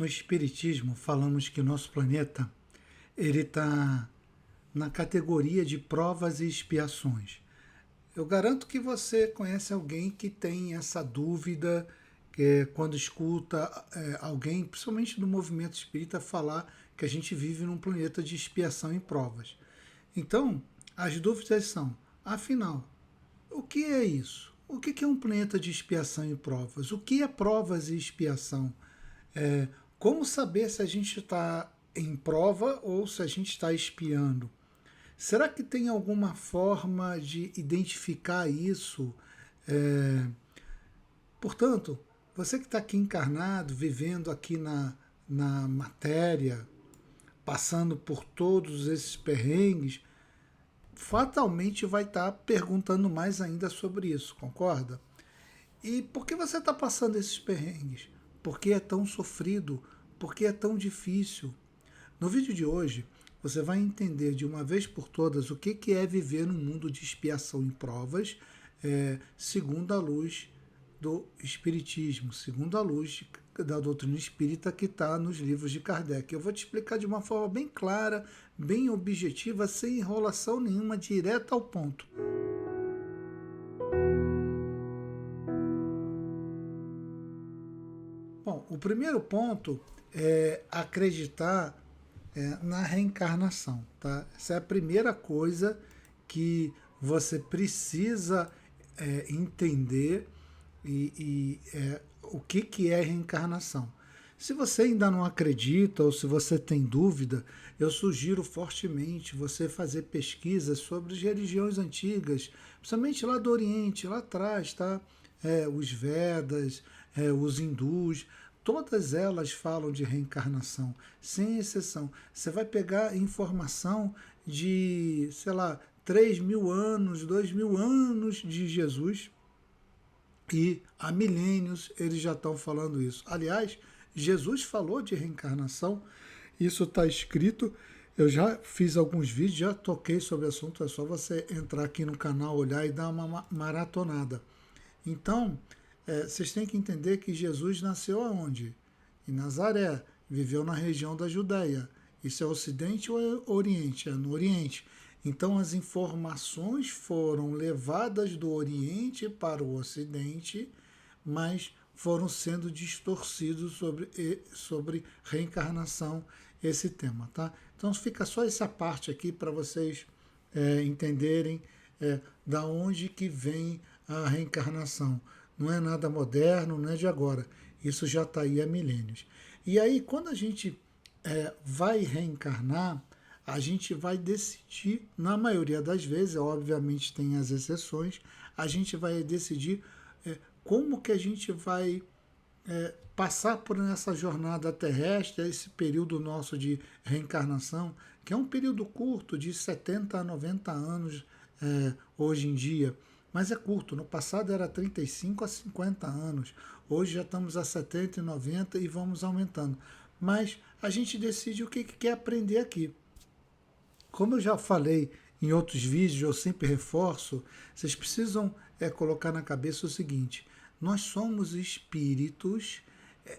No Espiritismo, falamos que nosso planeta ele está na categoria de provas e expiações. Eu garanto que você conhece alguém que tem essa dúvida quando escuta alguém, principalmente do movimento espírita, falar que a gente vive num planeta de expiação e provas. Então, as dúvidas são, afinal, o que é isso? O que é um planeta de expiação e provas? O que é provas e expiação? É, como saber se a gente está em prova ou se a gente está espiando? Será que tem alguma forma de identificar isso? É, portanto, você que está aqui encarnado, vivendo aqui na matéria, passando por todos esses perrengues, fatalmente vai estar perguntando mais ainda sobre isso, concorda? E por que você está passando esses perrengues? Por que é tão sofrido? Por que é tão difícil? No vídeo de hoje, você vai entender de uma vez por todas o que é viver num mundo de expiação e provas, segundo a luz do Espiritismo, segundo a luz da doutrina espírita que está nos livros de Kardec. Eu vou te explicar de uma forma bem clara, bem objetiva, sem enrolação nenhuma, direta ao ponto. Bom, o primeiro ponto é acreditar na reencarnação, tá? Essa é a primeira coisa que você precisa entender o que é reencarnação. Se você ainda não acredita ou se você tem dúvida, eu sugiro fortemente você fazer pesquisas sobre as religiões antigas, principalmente lá do Oriente, lá atrás, tá? Os Vedas, os hindus, todas elas falam de reencarnação, sem exceção. Você vai pegar informação de, sei lá, 3.000 anos, 2.000 anos de Jesus, e há milênios eles já estão falando isso. Aliás, Jesus falou de reencarnação, isso está escrito. Eu já fiz alguns vídeos, já toquei sobre o assunto, é só você entrar aqui no canal, olhar e dar uma maratonada. Então, vocês têm que entender que Jesus nasceu aonde? Em Nazaré, viveu na região da Judéia. Isso é Ocidente ou é Oriente? É no Oriente. Então as informações foram levadas do Oriente para o Ocidente, mas foram sendo distorcidos sobre reencarnação, esse tema, tá? Então fica só essa parte aqui para vocês entenderem da onde que vem a reencarnação. Não é nada moderno, não é de agora. Isso já está aí há milênios. E aí, quando a gente vai reencarnar, a gente vai decidir, na maioria das vezes, obviamente tem as exceções, a gente vai decidir como que a gente vai passar por essa jornada terrestre, esse período nosso de reencarnação, que é um período curto, de 70 a 90 anos hoje em dia, mas é curto. No passado era 35 a 50 anos, hoje já estamos a 70 e 90 e vamos aumentando. Mas a gente decide o que quer aprender aqui. Como eu já falei em outros vídeos, eu sempre reforço, vocês precisam colocar na cabeça o seguinte: nós somos espíritos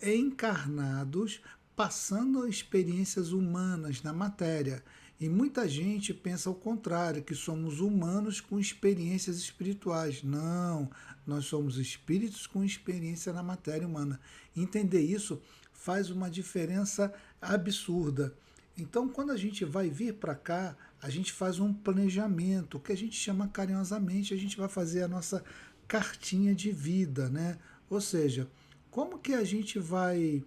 encarnados passando experiências humanas na matéria. E muita gente pensa ao contrário, que somos humanos com experiências espirituais. Não, nós somos espíritos com experiência na matéria humana. Entender isso faz uma diferença absurda. Então, quando a gente vai vir para cá, a gente faz um planejamento, que a gente chama carinhosamente, a gente vai fazer a nossa cartinha de vida, né? Ou seja, como que a gente vai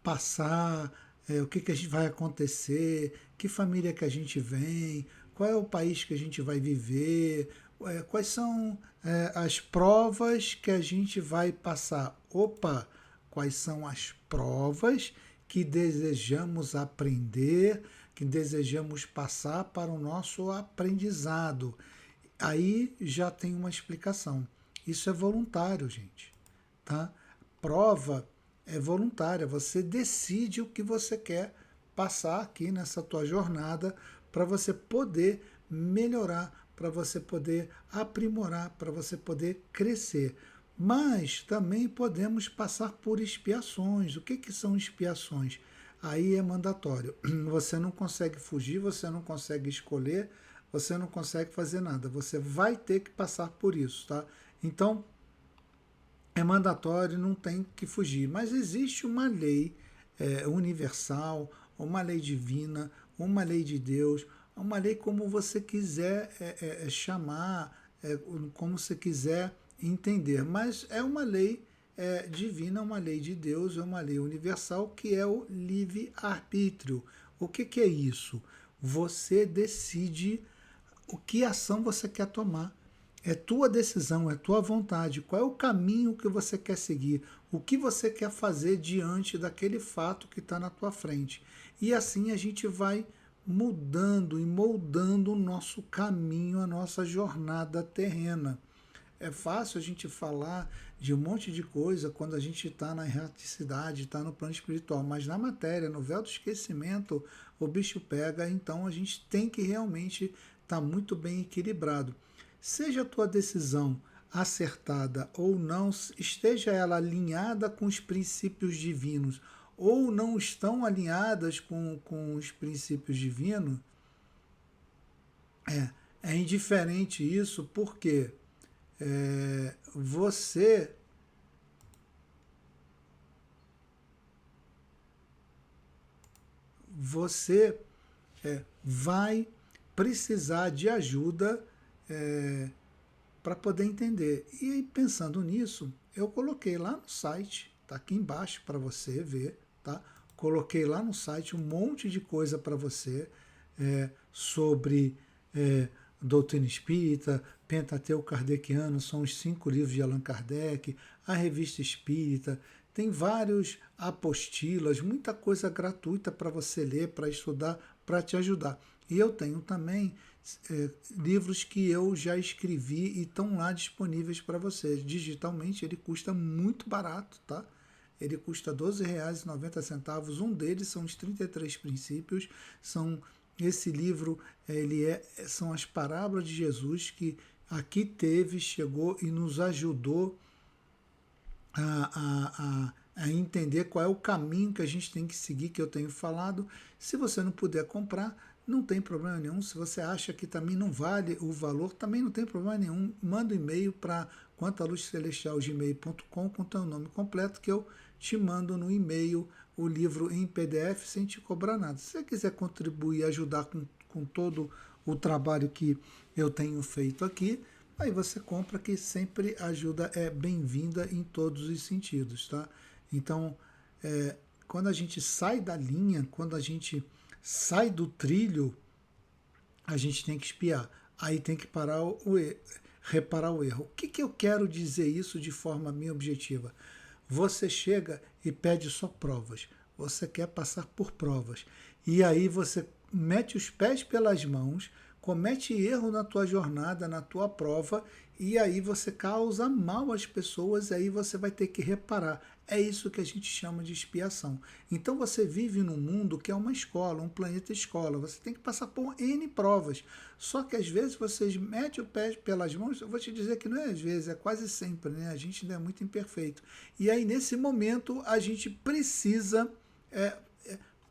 passar, o que a gente vai acontecer, que família que a gente vem, qual é o país que a gente vai viver, quais são as provas que a gente vai passar. Opa, quais são as provas que desejamos aprender, que desejamos passar para o nosso aprendizado. Aí já tem uma explicação. Isso é voluntário, gente, tá? Prova é voluntária, você decide o que você quer passar aqui nessa tua jornada para você poder melhorar, para você poder aprimorar, para você poder crescer. Mas também podemos passar por expiações. O que, que são expiações? Aí é mandatório. Você não consegue fugir, você não consegue escolher, você não consegue fazer nada. Você vai ter que passar por isso, tá? Então, é mandatório, não tem que fugir. Mas existe uma lei universal, uma lei divina, uma lei de Deus, uma lei como você quiser chamar, como você quiser entender. Mas é uma lei divina, uma lei de Deus, é uma lei universal que é o livre-arbítrio. O que, que é isso? Você decide o que ação você quer tomar. É tua decisão, é tua vontade. Qual é o caminho que você quer seguir? O que você quer fazer diante daquele fato que está na tua frente? E assim a gente vai mudando e moldando o nosso caminho, a nossa jornada terrena. É fácil a gente falar de um monte de coisa quando a gente está na erraticidade, está no plano espiritual, mas na matéria, no véu do esquecimento, o bicho pega, então a gente tem que realmente estar muito bem equilibrado. Seja a tua decisão acertada ou não, esteja ela alinhada com os princípios divinos ou não estão alinhadas com os princípios divinos, é indiferente isso, porque você você vai precisar de ajuda para poder entender. E aí, pensando nisso, eu coloquei lá no site, tá aqui embaixo para você ver, tá? Coloquei lá no site um monte de coisa para você sobre doutrina espírita, Pentateuco Kardeciano, são os 5 livros de Allan Kardec, a Revista Espírita, tem vários apostilas, muita coisa gratuita para você ler, para estudar, para te ajudar. E eu tenho também livros que eu já escrevi e estão lá disponíveis para você. Digitalmente ele custa muito barato, tá? Ele custa R$ 12,90. Um deles são os 33 princípios. Esse livro são as parábolas de Jesus que aqui teve, chegou e nos ajudou a entender qual é o caminho que a gente tem que seguir, que eu tenho falado. Se você não puder comprar, não tem problema nenhum. Se você acha que também não vale o valor, também não tem problema nenhum. Manda um e-mail para quantaluzcelestial@gmail.com com teu nome completo, que eu te mando no e-mail o livro em PDF sem te cobrar nada. Se você quiser contribuir e ajudar com todo o trabalho que eu tenho feito aqui, aí você compra, que sempre ajuda é bem-vinda em todos os sentidos, tá? Então, quando a gente sai da linha, quando a gente sai do trilho, a gente tem que espiar. Aí tem que reparar o erro. O que, que eu quero dizer isso de forma bem objetiva? Você chega e pede só provas. Você quer passar por provas. E aí você mete os pés pelas mãos, comete erro na tua jornada, na tua prova, e aí você causa mal às pessoas, e aí você vai ter que reparar. É isso que a gente chama de expiação. Então você vive num mundo que é uma escola, um planeta escola. Você tem que passar por N provas. Só que às vezes vocês metem o pé pelas mãos, eu vou te dizer que não é às vezes, é quase sempre, né? A gente ainda é muito imperfeito. E aí nesse momento a gente precisa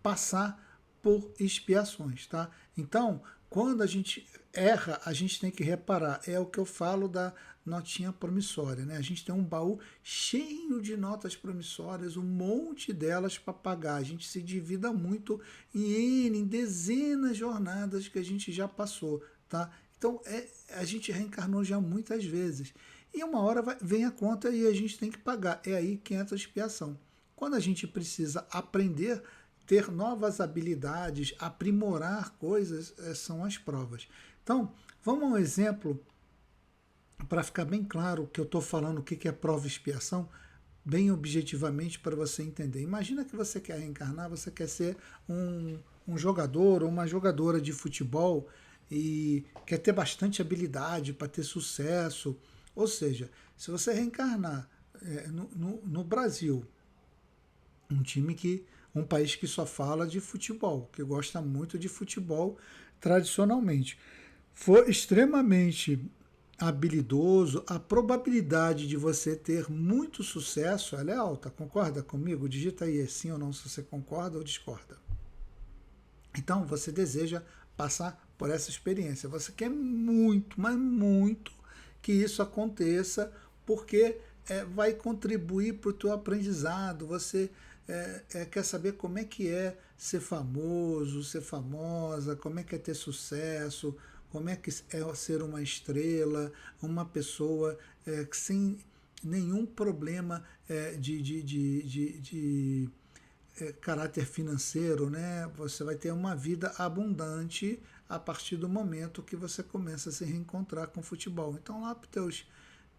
passar por expiações, tá? Então, quando a gente erra, a gente tem que reparar. É o que eu falo da notinha promissória, né? A gente tem um baú cheio de notas promissórias, um monte delas para pagar. A gente se divida muito em dezenas de jornadas que a gente já passou, tá? Então, a gente reencarnou já muitas vezes. E uma hora vem a conta e a gente tem que pagar. É aí que entra a expiação. Quando a gente precisa aprender, ter novas habilidades, aprimorar coisas, são as provas. Então, vamos a um exemplo para ficar bem claro o que eu estou falando, o que é prova e expiação, bem objetivamente para você entender. Imagina que você quer reencarnar, você quer ser um jogador ou uma jogadora de futebol e quer ter bastante habilidade para ter sucesso. Ou seja, se você reencarnar no Brasil, um país que só fala de futebol, que gosta muito de futebol tradicionalmente, for extremamente habilidoso, a probabilidade de você ter muito sucesso, ela é alta. Concorda comigo? Digita aí sim ou não se você concorda ou discorda. Então, você deseja passar por essa experiência. Você quer muito, mas muito que isso aconteça, porque vai contribuir para o teu aprendizado. Você quer saber como é que é ser famoso, ser famosa, como é que é ter sucesso, como é que é ser uma estrela, uma pessoa sem nenhum problema de caráter financeiro, né? Você vai ter uma vida abundante a partir do momento que você começa a se reencontrar com o futebol. Então, lá para os teus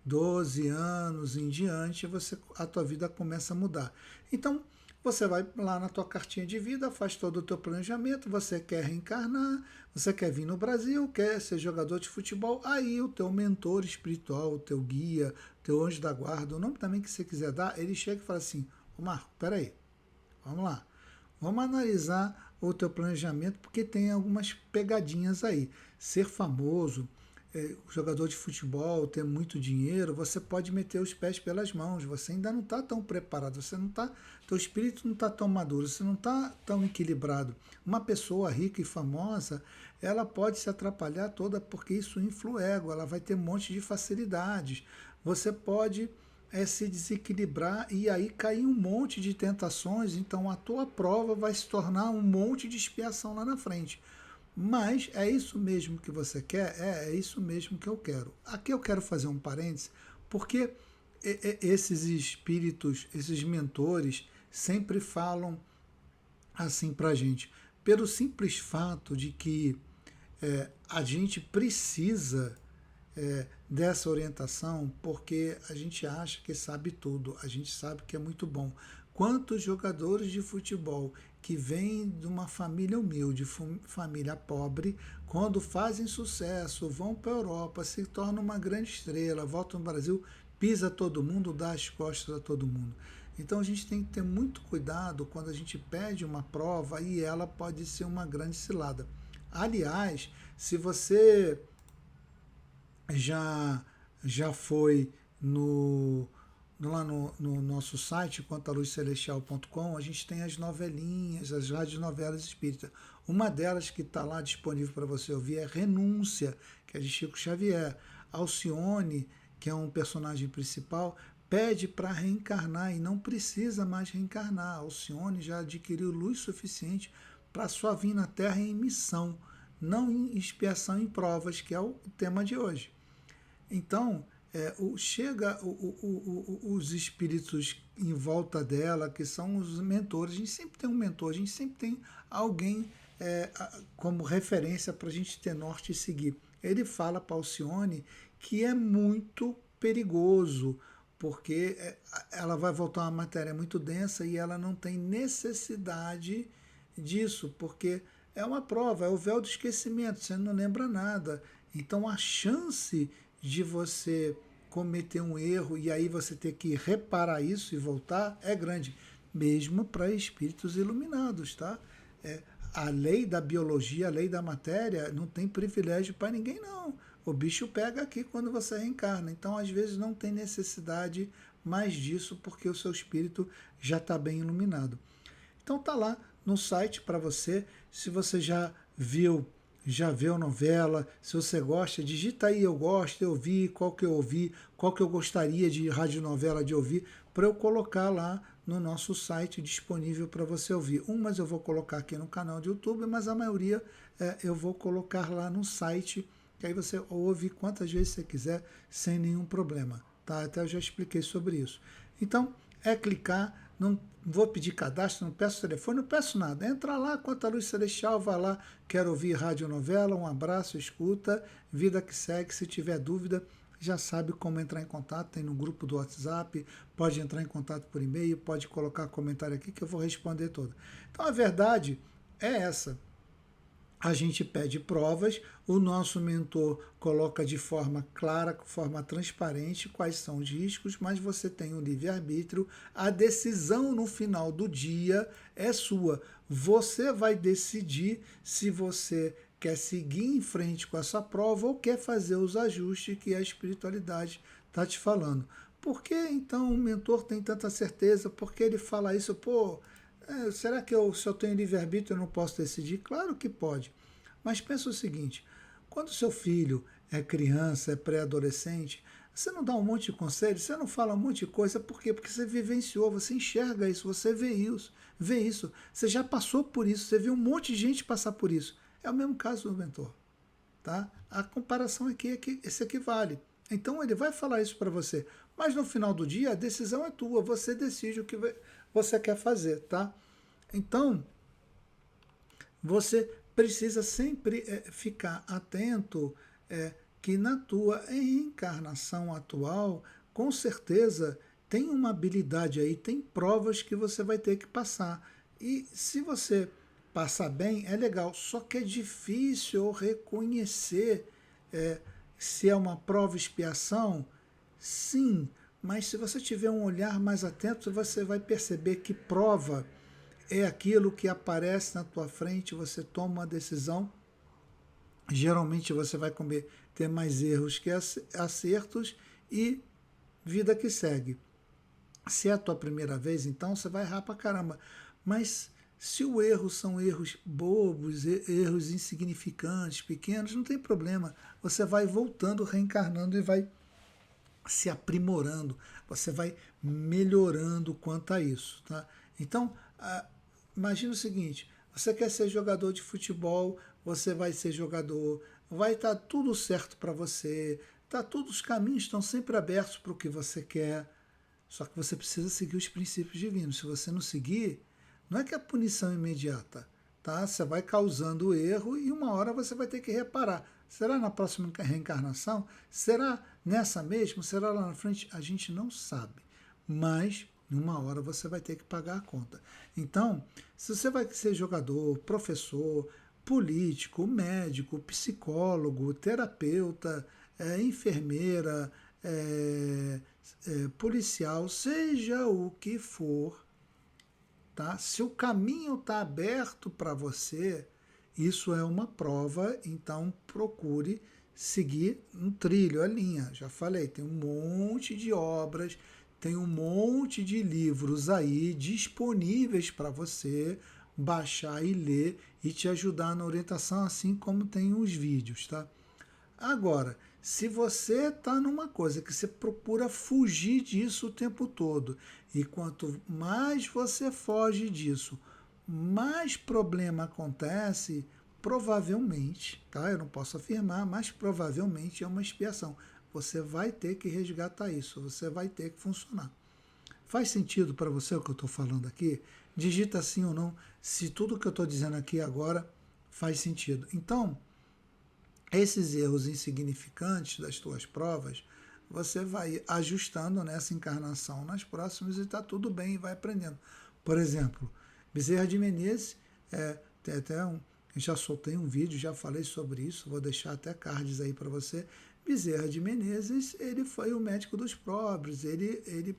12 anos em diante, a tua vida começa a mudar. Então, você vai lá na tua cartinha de vida, faz todo o teu planejamento, você quer reencarnar, você quer vir no Brasil, quer ser jogador de futebol, aí o teu mentor espiritual, o teu guia, o teu anjo da guarda, o nome também que você quiser dar, ele chega e fala assim, ô Marco, peraí, vamos lá. Vamos analisar o teu planejamento, porque tem algumas pegadinhas aí. Ser famoso, jogador de futebol, ter muito dinheiro, você pode meter os pés pelas mãos. Você ainda não está tão preparado, você não tá, teu espírito não está tão maduro, você não está tão equilibrado. Uma pessoa rica e famosa, ela pode se atrapalhar toda porque isso infla o ego, ela vai ter um monte de facilidades. Você pode se desequilibrar e aí cair um monte de tentações, então a tua prova vai se tornar um monte de expiação lá na frente. Mas é isso mesmo que você quer? É isso mesmo que eu quero. Aqui eu quero fazer um parênteses, porque esses espíritos, esses mentores, sempre falam assim pra gente, pelo simples fato de que a gente precisa dessa orientação, porque a gente acha que sabe tudo, a gente sabe que é muito bom. Quantos jogadores de futebol que vêm de uma família humilde, família pobre, quando fazem sucesso, vão para a Europa, se tornam uma grande estrela, voltam no Brasil, pisa todo mundo, dá as costas a todo mundo. Então a gente tem que ter muito cuidado quando a gente pede uma prova e ela pode ser uma grande cilada. Aliás, se você já foi lá no nosso site, quantaluzcelestial.com, a gente tem as novelinhas, as radionovelas espíritas. Uma delas que está lá disponível para você ouvir é Renúncia, que é de Chico Xavier. Alcione, que é um personagem principal, pede para reencarnar e não precisa mais reencarnar. Alcione já adquiriu luz suficiente para só vir na Terra em missão, não em expiação em provas, que é o tema de hoje. Então, chega os espíritos em volta dela, que são os mentores. A gente sempre tem um mentor, a gente sempre tem alguém como referência para a gente ter norte e seguir. Ele fala para Alcione que é muito perigoso, porque ela vai voltar uma matéria muito densa e ela não tem necessidade disso, porque é uma prova, é o véu do esquecimento, você não lembra nada. Então a chance de você cometer um erro e aí você ter que reparar isso e voltar é grande, mesmo para espíritos iluminados, tá? A lei da biologia, a lei da matéria não tem privilégio para ninguém, não. O bicho pega aqui quando você reencarna, então às vezes não tem necessidade mais disso porque o seu espírito já está bem iluminado. Então tá lá no site para você, se você já viu novela, se você gosta, digita aí eu gosto, eu vi, qual que eu gostaria de radionovela de ouvir, para eu colocar lá no nosso site disponível para você ouvir. Umas eu vou colocar aqui no canal de YouTube, mas a maioria eu vou colocar lá no site, que aí você ouve quantas vezes você quiser, sem nenhum problema. Tá? Até eu já expliquei sobre isso. Então, clicar, não vou pedir cadastro, não peço telefone, não peço nada. Entra lá, Quanta Luz Celestial, vai lá, quero ouvir radionovela, um abraço, escuta, vida que segue. Se tiver dúvida, já sabe como entrar em contato, tem no grupo do WhatsApp, pode entrar em contato por e-mail, pode colocar comentário aqui que eu vou responder todo. Então a verdade é essa. A gente pede provas, o nosso mentor coloca de forma clara, de forma transparente quais são os riscos, mas você tem o livre-arbítrio, a decisão no final do dia é sua. Você vai decidir se você quer seguir em frente com essa prova ou quer fazer os ajustes que a espiritualidade está te falando. Por que então o mentor tem tanta certeza? Por que ele fala isso? Pô, será que se eu tenho livre-arbítrio eu não posso decidir? Claro que pode. Mas pensa o seguinte, quando seu filho é criança, é pré-adolescente, você não dá um monte de conselhos, você não fala um monte de coisa, por quê? Porque você vivenciou, você enxerga isso, você vê isso, você já passou por isso, você viu um monte de gente passar por isso. É o mesmo caso do mentor, tá? A comparação aqui é que se equivale. Então ele vai falar isso para você, mas no final do dia a decisão é tua, você decide o que você quer fazer, tá? Então, você precisa sempre ficar atento que na tua reencarnação atual, com certeza, tem uma habilidade aí, tem provas que você vai ter que passar. E se você passar bem, é legal, só que é difícil reconhecer se é uma prova expiação, sim, mas se você tiver um olhar mais atento, você vai perceber que prova é aquilo que aparece na tua frente, você toma uma decisão, geralmente você vai ter mais erros que acertos e vida que segue. Se é a tua primeira vez, então você vai errar pra caramba. Mas se o erro são erros bobos, erros insignificantes, pequenos, não tem problema. Você vai voltando, reencarnando e vai se aprimorando. Você vai melhorando quanto a isso, tá? Então, imagina o seguinte, você quer ser jogador de futebol, você vai ser jogador, vai estar tudo certo para você, os caminhos estão sempre abertos para o que você quer, só que você precisa seguir os princípios divinos. Se você não seguir, não é que a punição é imediata, tá? Você vai causando erro e uma hora você vai ter que reparar. Será na próxima reencarnação? Será nessa mesmo? Será lá na frente? A gente não sabe, mas numa hora você vai ter que pagar a conta. Então, se você vai ser jogador, professor, político, médico, psicólogo, terapeuta, enfermeira, policial, seja o que for, tá? Se o caminho está aberto para você, isso é uma prova, então procure seguir um trilho, a linha. Já falei, tem um monte de obras, tem um monte de livros aí disponíveis para você baixar e ler e te ajudar na orientação, assim como tem os vídeos, tá? Agora, se você está numa coisa que você procura fugir disso o tempo todo, e quanto mais você foge disso, mais problema acontece, provavelmente, tá? Eu não posso afirmar, mas provavelmente é uma expiação. Você vai ter que resgatar isso, você vai ter que funcionar. Faz sentido para você o que eu estou falando aqui? Digita sim ou não, se tudo que eu estou dizendo aqui agora faz sentido. Então, esses erros insignificantes das tuas provas, você vai ajustando nessa encarnação nas próximas e está tudo bem e vai aprendendo. Por exemplo, Bezerra de Menezes, tem até já soltei um vídeo, já falei sobre isso, vou deixar até cards aí para você. Bezerra de Menezes, ele foi o médico dos pobres, ele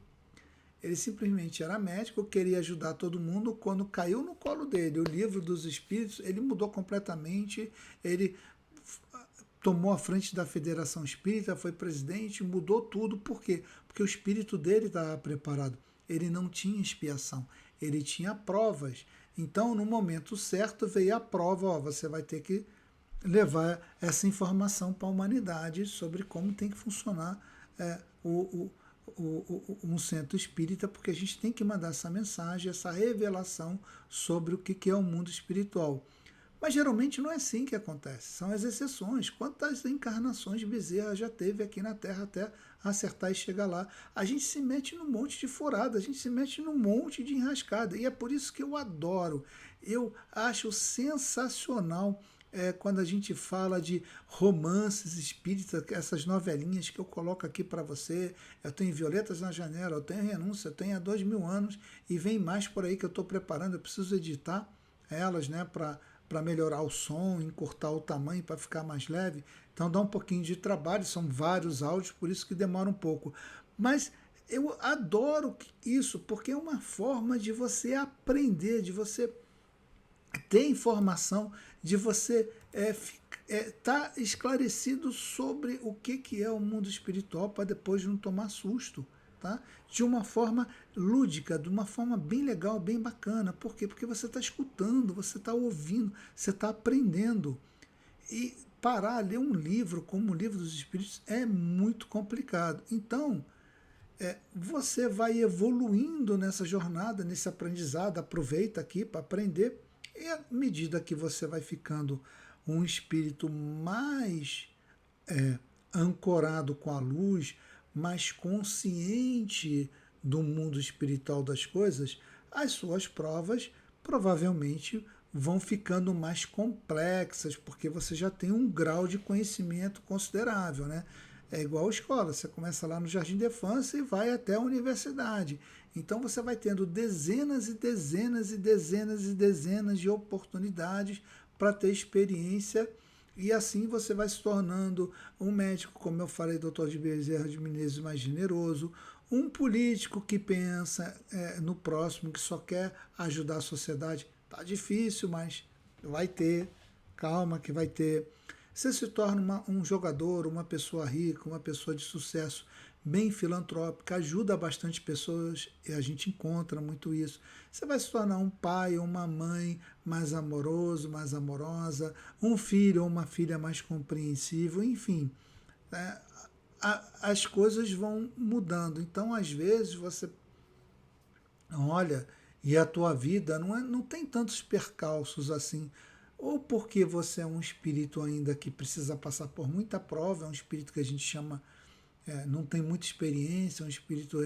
simplesmente era médico, queria ajudar todo mundo. Quando caiu no colo dele o livro dos Espíritos, ele mudou completamente, ele tomou a frente da Federação Espírita, foi presidente, mudou tudo. Por quê? Porque o espírito dele estava preparado. Ele não tinha expiação, ele tinha provas. Então, no momento certo, veio a prova, ó, você vai ter que levar essa informação para a humanidade sobre como tem que funcionar um centro espírita, porque a gente tem que mandar essa mensagem, essa revelação sobre o que é o mundo espiritual. Mas geralmente não é assim que acontece, são as exceções. Quantas encarnações de Bezerra já teve aqui na Terra até acertar e chegar lá? A gente se mete num monte de furada, a gente se mete num monte de enrascada, e é por isso que eu adoro, eu acho sensacional quando a gente fala de romances espíritas, essas novelinhas que eu coloco aqui para você. Eu tenho Violetas na Janela, eu tenho Renúncia, eu tenho há 2000 anos, e vem mais por aí que eu estou preparando, eu preciso editar elas, né, para melhorar o som, encurtar o tamanho para ficar mais leve. Então dá um pouquinho de trabalho, são vários áudios, por isso que demora um pouco. Mas eu adoro isso, porque é uma forma de você aprender, de você ter informação, de você tá esclarecido sobre o que é o mundo espiritual para depois não tomar susto, tá? De uma forma lúdica, de uma forma bem legal, bem bacana. Por quê? Porque você está escutando, você está ouvindo, você está aprendendo. E parar a ler um livro como o Livro dos Espíritos é muito complicado. Então, você vai evoluindo nessa jornada, nesse aprendizado, aproveita aqui para aprender, e à medida que você vai ficando um espírito mais ancorado com a luz, mais consciente do mundo espiritual das coisas, as suas provas provavelmente vão ficando mais complexas, porque você já tem um grau de conhecimento considerável, né? É igual a escola, você começa lá no jardim de infância e vai até a universidade. Então você vai tendo dezenas e dezenas e dezenas e dezenas de oportunidades para ter experiência, e assim você vai se tornando um médico, como eu falei, doutor de Bezerra de Menezes, mais generoso, um político que pensa no próximo, que só quer ajudar a sociedade. Tá difícil, mas vai ter, calma que vai ter. Você se torna um jogador, uma pessoa rica, uma pessoa de sucesso, bem filantrópica, ajuda bastante pessoas, e a gente encontra muito isso. Você vai se tornar um pai ou uma mãe mais amoroso, mais amorosa, um filho ou uma filha mais compreensível, enfim. Né? As coisas vão mudando. Então, às vezes, você olha e a tua vida não tem tantos percalços assim. Ou porque você é um espírito ainda que precisa passar por muita prova, é um espírito que a gente chama, não tem muita experiência, é um espírito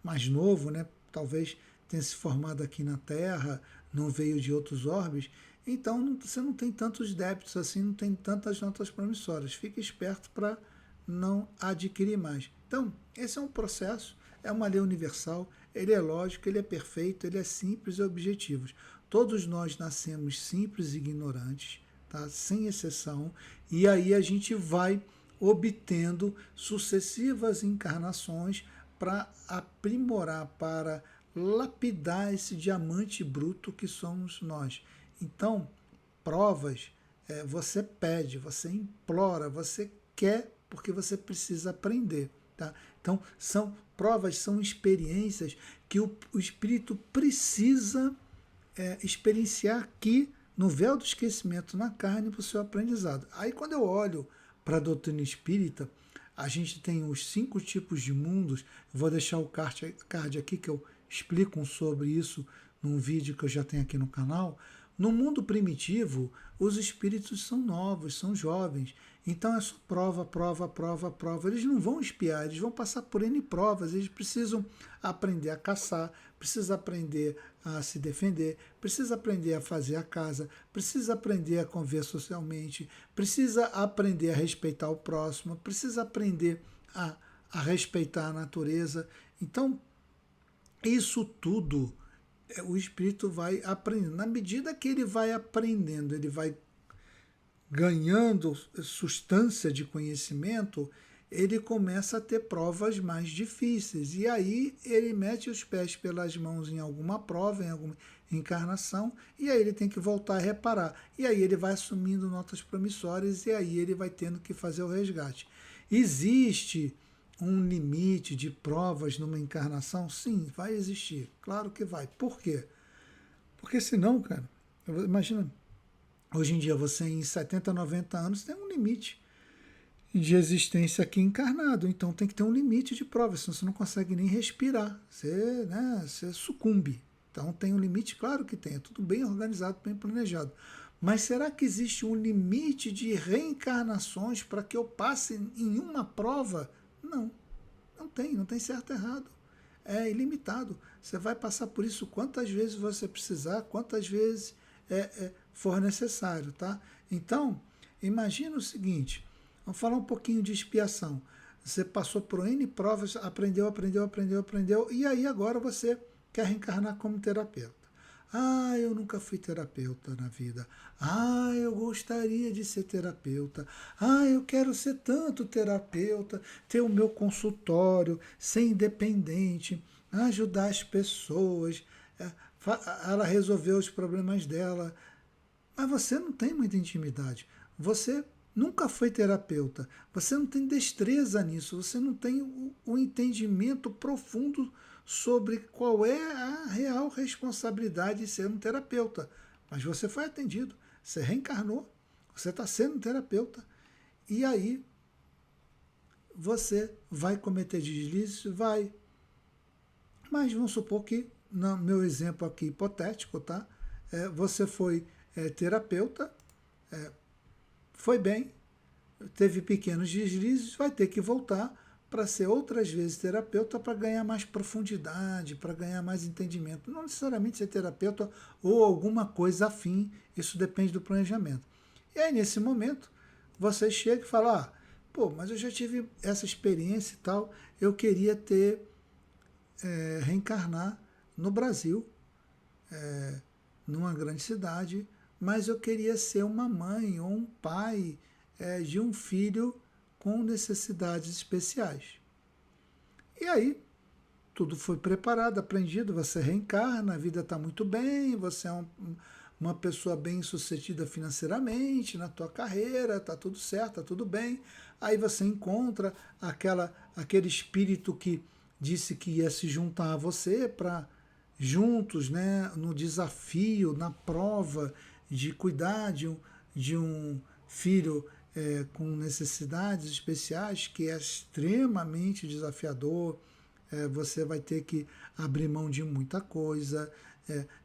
mais novo, né? Talvez tenha se formado aqui na Terra, não veio de outros orbes. Então você não tem tantos débitos assim, não tem tantas notas promissórias. Fique esperto para não adquirir mais. Então, esse é um processo, é uma lei universal, ele é lógico, ele é perfeito, ele é simples e objetivo. Todos nós nascemos simples e ignorantes, tá? Sem exceção, e aí a gente vai obtendo sucessivas encarnações para aprimorar, para lapidar esse diamante bruto que somos nós. Então, provas, você pede, você implora, você quer, porque você precisa aprender. Tá? Então, são provas, são experiências que o espírito precisa experienciar aqui no véu do esquecimento na carne para o seu aprendizado. Aí, quando eu olho para a doutrina espírita, a gente tem os 5 tipos de mundos. Eu vou deixar o card aqui que eu explico sobre isso num vídeo que eu já tenho aqui no canal. No mundo primitivo, os espíritos são novos, são jovens. Então é só prova, prova, prova, prova. Eles não vão espiar, eles vão passar por N provas. Eles precisam aprender a caçar, precisam aprender a se defender, precisa aprender a fazer a casa, precisa aprender a conviver socialmente, precisa aprender a respeitar o próximo, precisa aprender a respeitar a natureza. Então, isso tudo o espírito vai aprendendo. Na medida que ele vai aprendendo, ele vai ganhando substância de conhecimento, ele começa a ter provas mais difíceis. E aí ele mete os pés pelas mãos em alguma prova, em alguma encarnação, e aí ele tem que voltar a reparar. E aí ele vai assumindo notas promissórias, e aí ele vai tendo que fazer o resgate. Existe um limite de provas numa encarnação? Sim, vai existir. Claro que vai. Por quê? Porque senão, cara, imagina, hoje em dia você em 70, 90 anos tem um limite de existência aqui encarnado. Então tem que ter um limite de provas, senão você não consegue nem respirar. Você sucumbe. Então tem um limite, claro que tem. É tudo bem organizado, bem planejado. Mas será que existe um limite de reencarnações para que eu passe em uma prova? Não, não tem certo e errado. É ilimitado. Você vai passar por isso quantas vezes você precisar, quantas vezes for necessário, tá? Então, imagina o seguinte, vamos falar um pouquinho de expiação. Você passou por N provas, aprendeu, e aí agora você quer reencarnar como terapeuta. Ah, eu nunca fui terapeuta na vida. Ah, eu gostaria de ser terapeuta. Ah, eu quero ser tanto terapeuta, ter o meu consultório, ser independente, ajudar as pessoas. Ela resolveu os problemas dela. mas você não tem muita intimidade. Você nunca foi terapeuta. Você não tem destreza nisso. Você não tem o entendimento profundo sobre qual é a real responsabilidade de ser um terapeuta. Mas você foi atendido. Você reencarnou. Você está sendo um terapeuta. E aí você vai cometer deslizes? Vai. Mas vamos supor que, no meu exemplo aqui hipotético, tá? Você foi terapeuta, foi bem, teve pequenos deslizes, vai ter que voltar para ser outras vezes terapeuta para ganhar mais profundidade, para ganhar mais entendimento. Não necessariamente ser terapeuta ou alguma coisa afim, isso depende do planejamento. E aí, nesse momento, você chega e fala, pô, mas eu já tive essa experiência e tal, eu queria reencarnar no Brasil, numa grande cidade, mas eu queria ser uma mãe ou um pai de um filho com necessidades especiais. E aí, tudo foi preparado, aprendido, você reencarna, a vida está muito bem, você é uma pessoa bem sucedida financeiramente na tua carreira, está tudo certo, está tudo bem. Aí você encontra aquele espírito que disse que ia se juntar a você para juntos, né, no desafio, na prova de cuidar de um filho com necessidades especiais, que é extremamente desafiador. Você vai ter que abrir mão de muita coisa,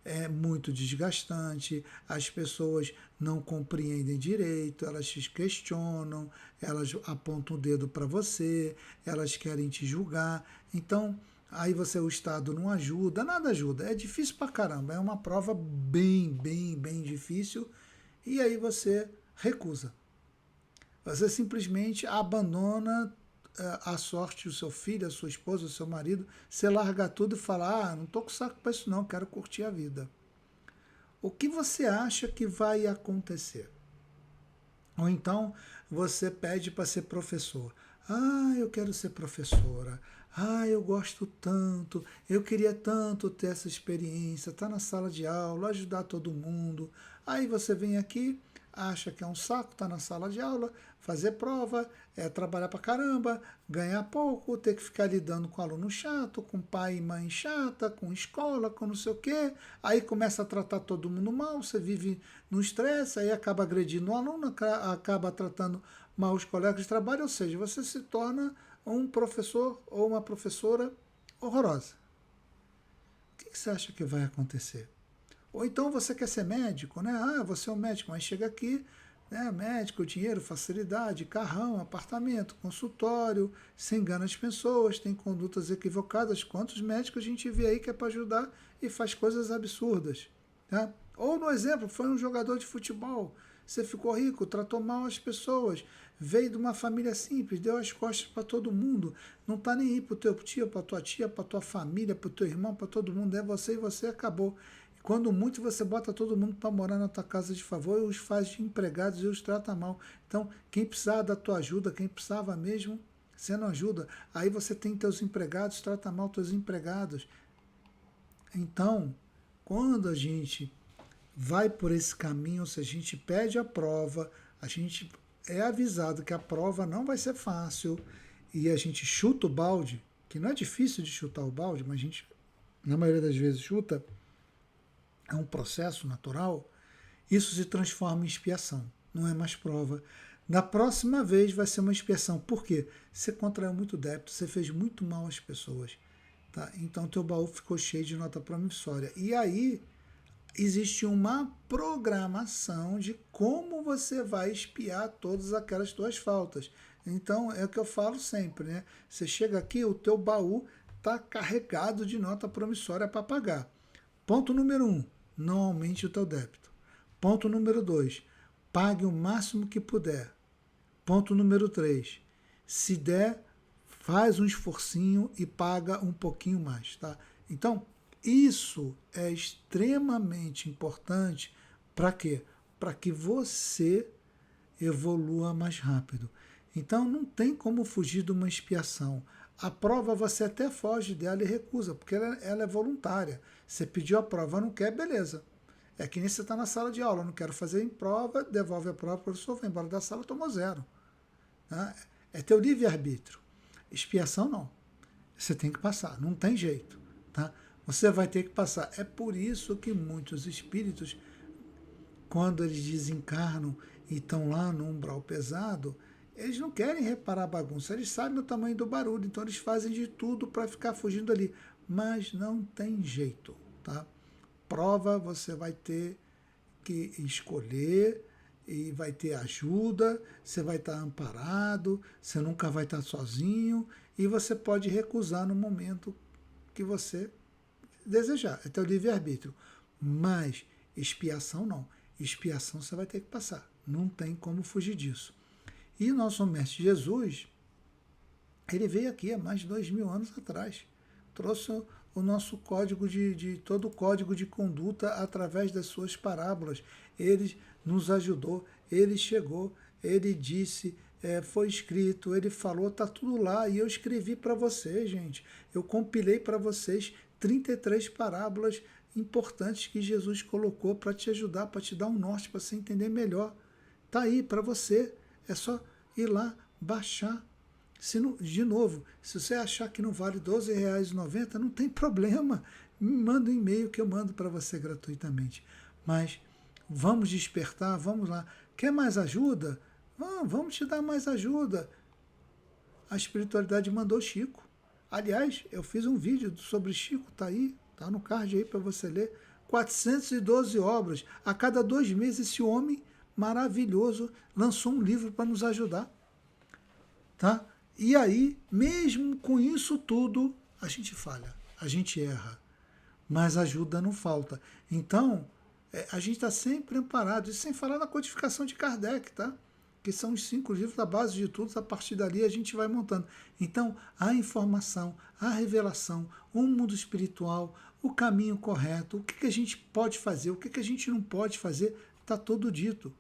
é muito desgastante, as pessoas não compreendem direito, elas te questionam, elas apontam o dedo para você, elas querem te julgar. Então, aí o Estado não ajuda, nada ajuda, é difícil pra caramba, é uma prova bem, bem, bem difícil, e aí você recusa. Você simplesmente abandona a sorte do seu filho, a sua esposa, o seu marido, você larga tudo e fala, não estou com saco para isso não, quero curtir a vida. O que você acha que vai acontecer? Ou então você pede para ser professor. Eu quero ser professora. Eu gosto tanto, eu queria tanto ter essa experiência, estar na sala de aula, ajudar todo mundo. Aí você vem aqui, acha que é um saco estar na sala de aula, fazer prova, trabalhar pra caramba, ganhar pouco, ter que ficar lidando com aluno chato, com pai e mãe chata, com escola, com não sei o quê. Aí começa a tratar todo mundo mal, você vive no estresse, aí acaba agredindo o aluno, acaba tratando mal os colegas de trabalho, ou seja, você se torna um professor ou uma professora horrorosa. O que você acha que vai acontecer? Ou então você quer ser médico, né? Você é um médico, mas chega aqui, né? Médico, dinheiro, facilidade, carrão, apartamento, consultório, se engana as pessoas, tem condutas equivocadas. Quantos médicos a gente vê aí que é para ajudar e faz coisas absurdas, tá? Ou, no exemplo, foi um jogador de futebol, você ficou rico, tratou mal as pessoas, veio de uma família simples, deu as costas para todo mundo, não está nem aí para o teu tio, para tua tia, para tua família, para o teu irmão, para todo mundo, é você e você acabou. Quando muito você bota todo mundo para morar na tua casa de favor e os faz de empregados e os trata mal. Então, quem precisava da tua ajuda, quem precisava mesmo, você não ajuda. Aí você tem teus empregados, trata mal teus empregados. Então, quando a gente vai por esse caminho, se a gente pede a prova, a gente é avisado que a prova não vai ser fácil e a gente chuta o balde, que não é difícil de chutar o balde, mas a gente, na maioria das vezes, chuta, é um processo natural, isso se transforma em expiação, não é mais prova. Na próxima vez vai ser uma expiação. Por quê? Você contraiu muito débito, você fez muito mal às pessoas. Tá? Então, teu baú ficou cheio de nota promissória. E aí, existe uma programação de como você vai expiar todas aquelas tuas faltas. Então, é o que eu falo sempre, né? Você chega aqui, o teu baú está carregado de nota promissória para pagar. Ponto número 1, não aumente o teu débito. Ponto número 2, pague o máximo que puder. Ponto número 3, se der, faz um esforcinho e paga um pouquinho mais, tá? Então, isso é extremamente importante para quê? Para que você evolua mais rápido. Então, não tem como fugir de uma expiação. A prova você até foge dela e recusa, porque ela é voluntária. Você pediu a prova, não quer, beleza. É que nem você está na sala de aula, eu não quero fazer em prova, devolve a prova para o professor, vai embora da sala, tomou 0. Tá? É teu livre-arbítrio. Expiação não. Você tem que passar, não tem jeito. Tá? Você vai ter que passar. É por isso que muitos espíritos, quando eles desencarnam e estão lá no umbral pesado, eles não querem reparar a bagunça, eles sabem o tamanho do barulho, então eles fazem de tudo para ficar fugindo ali. Mas não tem jeito. Tá? Prova você vai ter que escolher e vai ter ajuda, você vai estar amparado, você nunca vai estar sozinho e você pode recusar no momento que você desejar. É teu livre-arbítrio. Mas expiação não. Expiação você vai ter que passar. Não tem como fugir disso. E nosso Mestre Jesus, ele veio aqui há mais de 2000 anos atrás. Trouxe o nosso código todo o código de conduta através das suas parábolas. Ele nos ajudou, ele chegou, ele disse, foi escrito, ele falou, está tudo lá. E eu escrevi para vocês, gente. Eu compilei para vocês 33 parábolas importantes que Jesus colocou para te ajudar, para te dar um norte, para você entender melhor. Está aí para você. É só ir lá, baixar. Se não, de novo, se você achar que não vale R$12,90, não tem problema. Me manda um e-mail que eu mando para você gratuitamente. Mas vamos despertar, vamos lá. Quer mais ajuda? Vamos te dar mais ajuda. A espiritualidade mandou Chico. Aliás, eu fiz um vídeo sobre Chico, tá aí, tá no card aí para você ler. 412 obras. A cada 2 meses esse homem maravilhoso lançou um livro para nos ajudar. Tá? E aí, mesmo com isso tudo, a gente falha, a gente erra, mas ajuda não falta. Então, a gente está sempre amparado, e sem falar na codificação de Kardec, tá? Que são os 5 livros da base de tudo, a partir dali a gente vai montando. Então, a informação, a revelação, o mundo espiritual, o caminho correto, o que a gente pode fazer, o que a gente não pode fazer, está todo dito.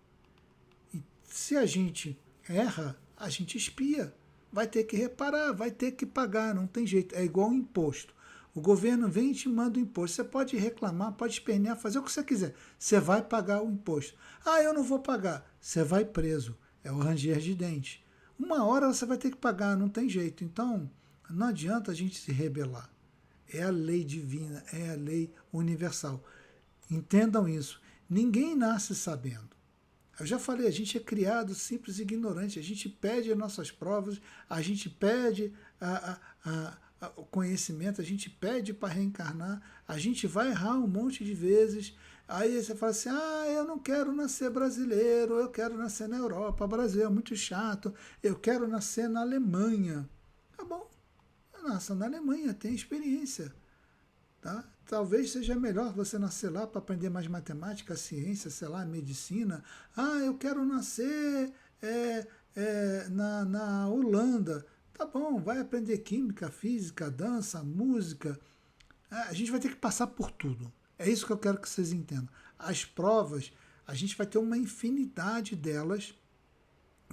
E se a gente erra, a gente expia. Vai ter que reparar, vai ter que pagar, não tem jeito. É igual um imposto. O governo vem e te manda o imposto. Você pode reclamar, pode espernear, fazer o que você quiser. Você vai pagar o imposto. Ah, eu não vou pagar. Você vai preso. É o ranger de dente. Uma hora você vai ter que pagar, não tem jeito. Então, não adianta a gente se rebelar. É a lei divina, é a lei universal. Entendam isso. Ninguém nasce sabendo. Eu já falei, a gente é criado simples e ignorante, a gente pede as nossas provas, a gente pede o conhecimento, a gente pede para reencarnar, a gente vai errar um monte de vezes, aí você fala assim, eu não quero nascer brasileiro, eu quero nascer na Europa, o Brasil é muito chato, eu quero nascer na Alemanha. Tá bom, nasça na Alemanha, tem experiência. Tá? Talvez seja melhor você nascer lá para aprender mais matemática, ciência, sei lá, medicina. Eu quero nascer na Holanda. Tá bom, vai aprender química, física, dança, música. A gente vai ter que passar por tudo. É isso que eu quero que vocês entendam. As provas, a gente vai ter uma infinidade delas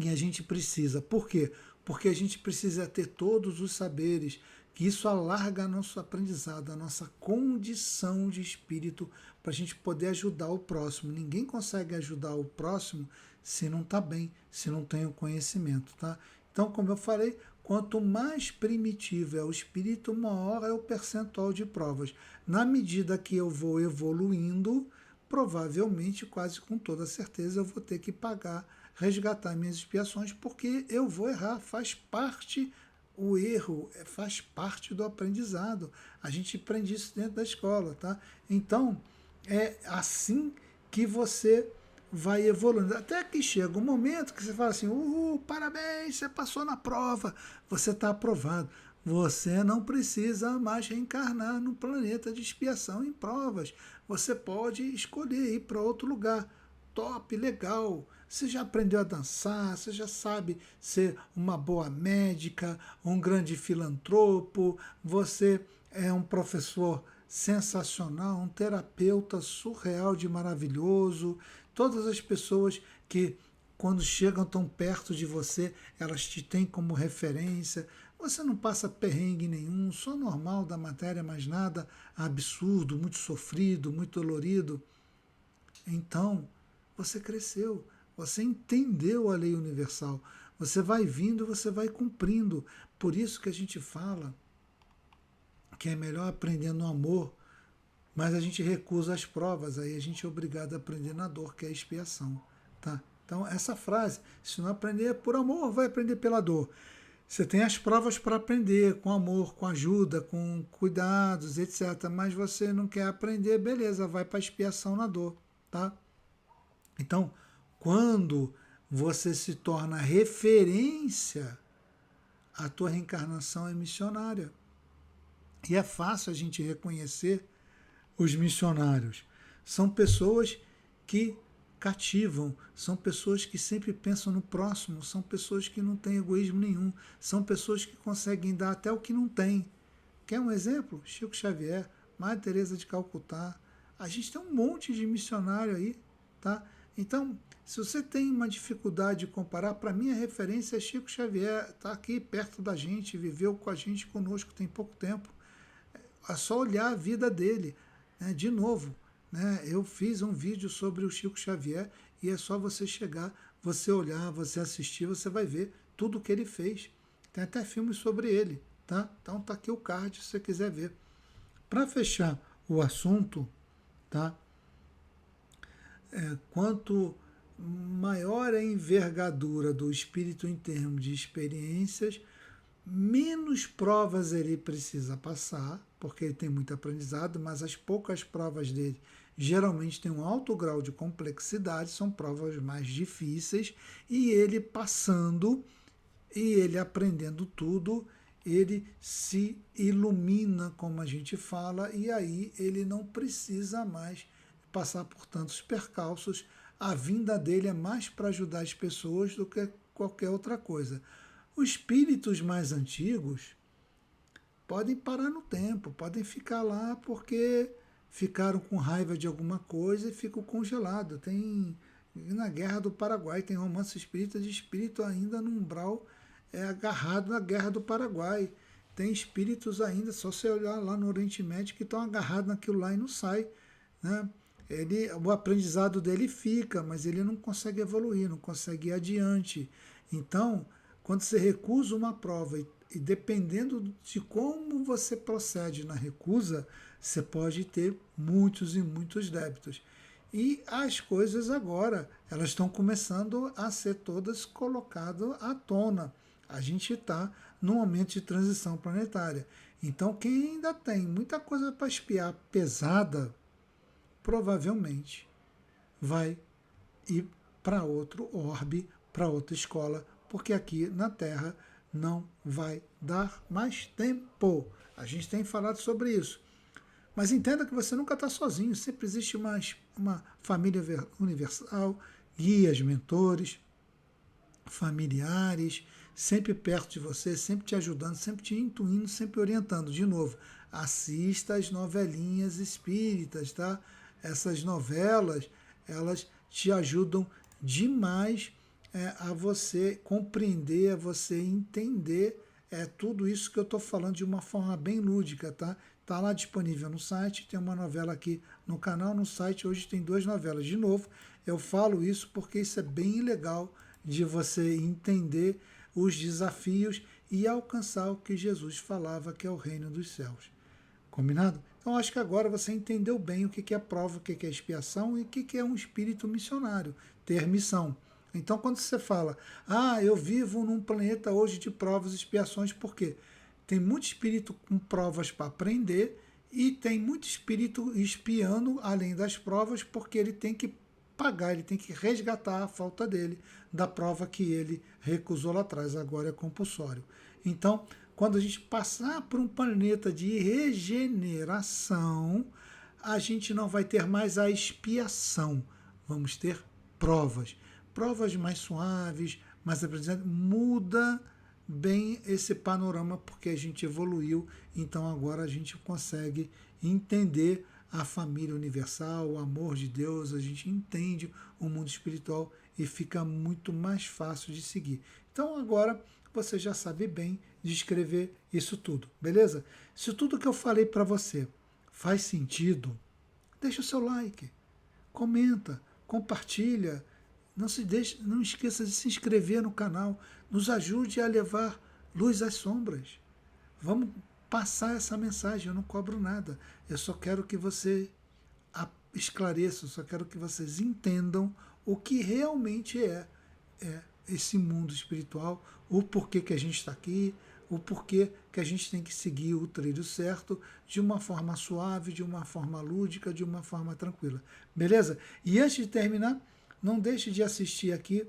e a gente precisa. Por quê? Porque a gente precisa ter todos os saberes, que isso alarga nosso aprendizado, a nossa condição de espírito, para a gente poder ajudar o próximo. Ninguém consegue ajudar o próximo se não está bem, se não tem o conhecimento. Tá? Então, como eu falei, quanto mais primitivo é o espírito, maior é o percentual de provas. Na medida que eu vou evoluindo, provavelmente, quase com toda certeza, eu vou ter que pagar, resgatar minhas expiações, porque eu vou errar, faz parte. O erro faz parte do aprendizado. A gente aprende isso dentro da escola, tá? Então, é assim que você vai evoluindo. Até que chega um momento que você fala assim, parabéns, você passou na prova, você está aprovado. Você não precisa mais reencarnar no planeta de expiação em provas. Você pode escolher ir para outro lugar. Top, legal. Você já aprendeu a dançar, você já sabe ser uma boa médica, um grande filantropo, você é um professor sensacional, um terapeuta surreal de maravilhoso. Todas as pessoas que, quando chegam tão perto de você, elas te têm como referência. Você não passa perrengue nenhum, só normal da matéria, mas nada absurdo, muito sofrido, muito dolorido. Então, você cresceu, você entendeu a lei universal, você vai vindo, você vai cumprindo. Por isso que a gente fala que é melhor aprender no amor, mas a gente recusa as provas, aí a gente é obrigado a aprender na dor, que é a expiação. Tá? Então, essa frase, se não aprender por amor, vai aprender pela dor. Você tem as provas para aprender, com amor, com ajuda, com cuidados, etc. Mas você não quer aprender, beleza, vai para a expiação na dor. Tá? Então, quando você se torna referência, a tua reencarnação é missionária. E é fácil a gente reconhecer os missionários. São pessoas que cativam, são pessoas que sempre pensam no próximo, são pessoas que não têm egoísmo nenhum, são pessoas que conseguem dar até o que não tem. Quer um exemplo? Chico Xavier, Madre Teresa de Calcutá. A gente tem um monte de missionário aí, tá? Então, se você tem uma dificuldade de comparar, para mim a referência é Chico Xavier, está aqui perto da gente, viveu com a gente, conosco tem pouco tempo. É só olhar a vida dele. Né? De novo, né? Eu fiz um vídeo sobre o Chico Xavier e é só você chegar, você olhar, você assistir, você vai ver tudo o que ele fez. Tem até filmes sobre ele. Tá? Então tá aqui o card se você quiser ver. Para fechar o assunto, tá? Quanto maior a envergadura do espírito em termos de experiências, menos provas ele precisa passar, porque ele tem muito aprendizado, mas as poucas provas dele geralmente têm um alto grau de complexidade, são provas mais difíceis, e ele passando e ele aprendendo tudo, ele se ilumina, como a gente fala, e aí ele não precisa mais passar por tantos percalços. A vinda dele é mais para ajudar as pessoas do que qualquer outra coisa. Os espíritos mais antigos podem parar no tempo, podem ficar lá porque ficaram com raiva de alguma coisa e ficam congelados. Tem na Guerra do Paraguai, tem romance espírita de espírito ainda no umbral, agarrado na Guerra do Paraguai. Tem espíritos ainda, só você olhar lá no Oriente Médio, que estão agarrados naquilo lá e não sai. Né? O aprendizado dele fica, mas ele não consegue evoluir, não consegue ir adiante. Então, quando você recusa uma prova e dependendo de como você procede na recusa, você pode ter muitos e muitos débitos. E as coisas agora, elas estão começando a ser todas colocadas à tona. A gente está num momento de transição planetária. Então, quem ainda tem muita coisa para espiar pesada, provavelmente vai ir para outro orbe, para outra escola, porque aqui na Terra não vai dar mais tempo. A gente tem falado sobre isso. Mas entenda que você nunca está sozinho, sempre existe uma família universal, guias, mentores, familiares, sempre perto de você, sempre te ajudando, sempre te intuindo, sempre orientando. De novo, assista as novelinhas espíritas, tá? Essas novelas, elas te ajudam demais a você compreender, a você entender tudo isso que eu estou falando de uma forma bem lúdica, tá? Está lá disponível no site, tem uma novela aqui no canal, no site hoje tem 2 novelas. De novo, eu falo isso porque isso é bem legal de você entender os desafios e alcançar o que Jesus falava, que é o reino dos céus. Combinado? Então acho que agora você entendeu bem o que é prova, o que é expiação e o que é um espírito missionário, ter missão. Então quando você fala, eu vivo num planeta hoje de provas e expiações, por quê? Tem muito espírito com provas para aprender e tem muito espírito espiando além das provas, porque ele tem que pagar, ele tem que resgatar a falta dele da prova que ele recusou lá atrás, agora é compulsório. Então, quando a gente passar por um planeta de regeneração, a gente não vai ter mais a expiação, vamos ter provas. Provas mais suaves, mais apresentadas, muda bem esse panorama porque a gente evoluiu, então agora a gente consegue entender a família universal, o amor de Deus, a gente entende o mundo espiritual e fica muito mais fácil de seguir. Então agora você já sabe bem descrever isso tudo, beleza? Se tudo que eu falei para você faz sentido, deixa o seu like, comenta, compartilha, não esqueça de se inscrever no canal, nos ajude a levar luz às sombras. Vamos passar essa mensagem, eu não cobro nada, eu só quero que você esclareça, eu só quero que vocês entendam o que realmente é esse mundo espiritual, o porquê que a gente está aqui, o porquê que a gente tem que seguir o trilho certo, de uma forma suave, de uma forma lúdica, de uma forma tranquila. Beleza? E antes de terminar, não deixe de assistir aqui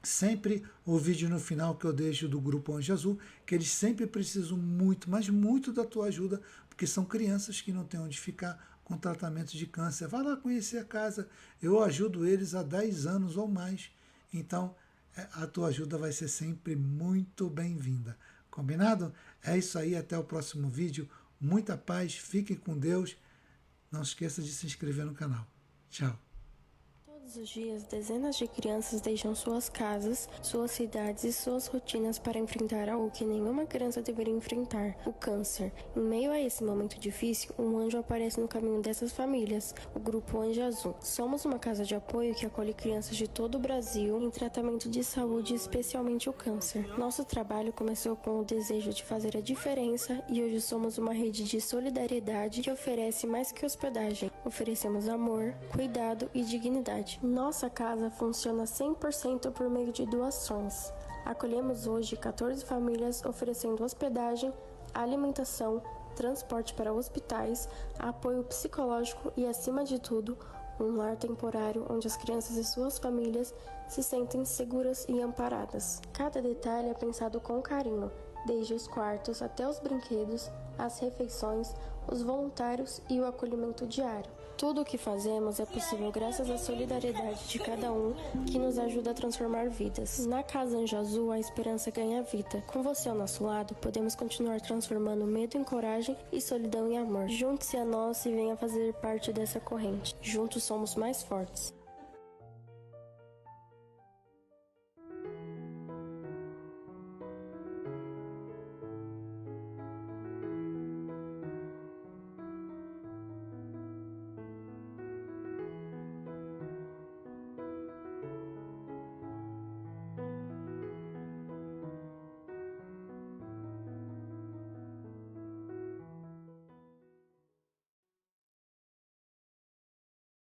sempre o vídeo no final que eu deixo do Grupo Anjo Azul, que eles sempre precisam muito, mas muito da tua ajuda, porque são crianças que não têm onde ficar com tratamento de câncer. Vai lá conhecer a casa, eu ajudo eles há 10 anos ou mais, então a tua ajuda vai ser sempre muito bem-vinda. Combinado? É isso aí, até o próximo vídeo. Muita paz, fiquem com Deus. Não esqueça de se inscrever no canal. Tchau. Todos os dias, dezenas de crianças deixam suas casas, suas cidades e suas rotinas para enfrentar algo que nenhuma criança deveria enfrentar, o câncer. Em meio a esse momento difícil, um anjo aparece no caminho dessas famílias, o Grupo Anjo Azul. Somos uma casa de apoio que acolhe crianças de todo o Brasil em tratamento de saúde, especialmente o câncer. Nosso trabalho começou com o desejo de fazer a diferença e hoje somos uma rede de solidariedade que oferece mais que hospedagem. Oferecemos amor, cuidado e dignidade. Nossa casa funciona 100% por meio de doações. Acolhemos hoje 14 famílias oferecendo hospedagem, alimentação, transporte para hospitais, apoio psicológico e, acima de tudo, um lar temporário onde as crianças e suas famílias se sentem seguras e amparadas. Cada detalhe é pensado com carinho, desde os quartos até os brinquedos, as refeições, os voluntários e o acolhimento diário. Tudo o que fazemos é possível graças à solidariedade de cada um que nos ajuda a transformar vidas. Na Casa Anjo Azul, a esperança ganha vida. Com você ao nosso lado, podemos continuar transformando medo em coragem e solidão em amor. Junte-se a nós e venha fazer parte dessa corrente. Juntos somos mais fortes.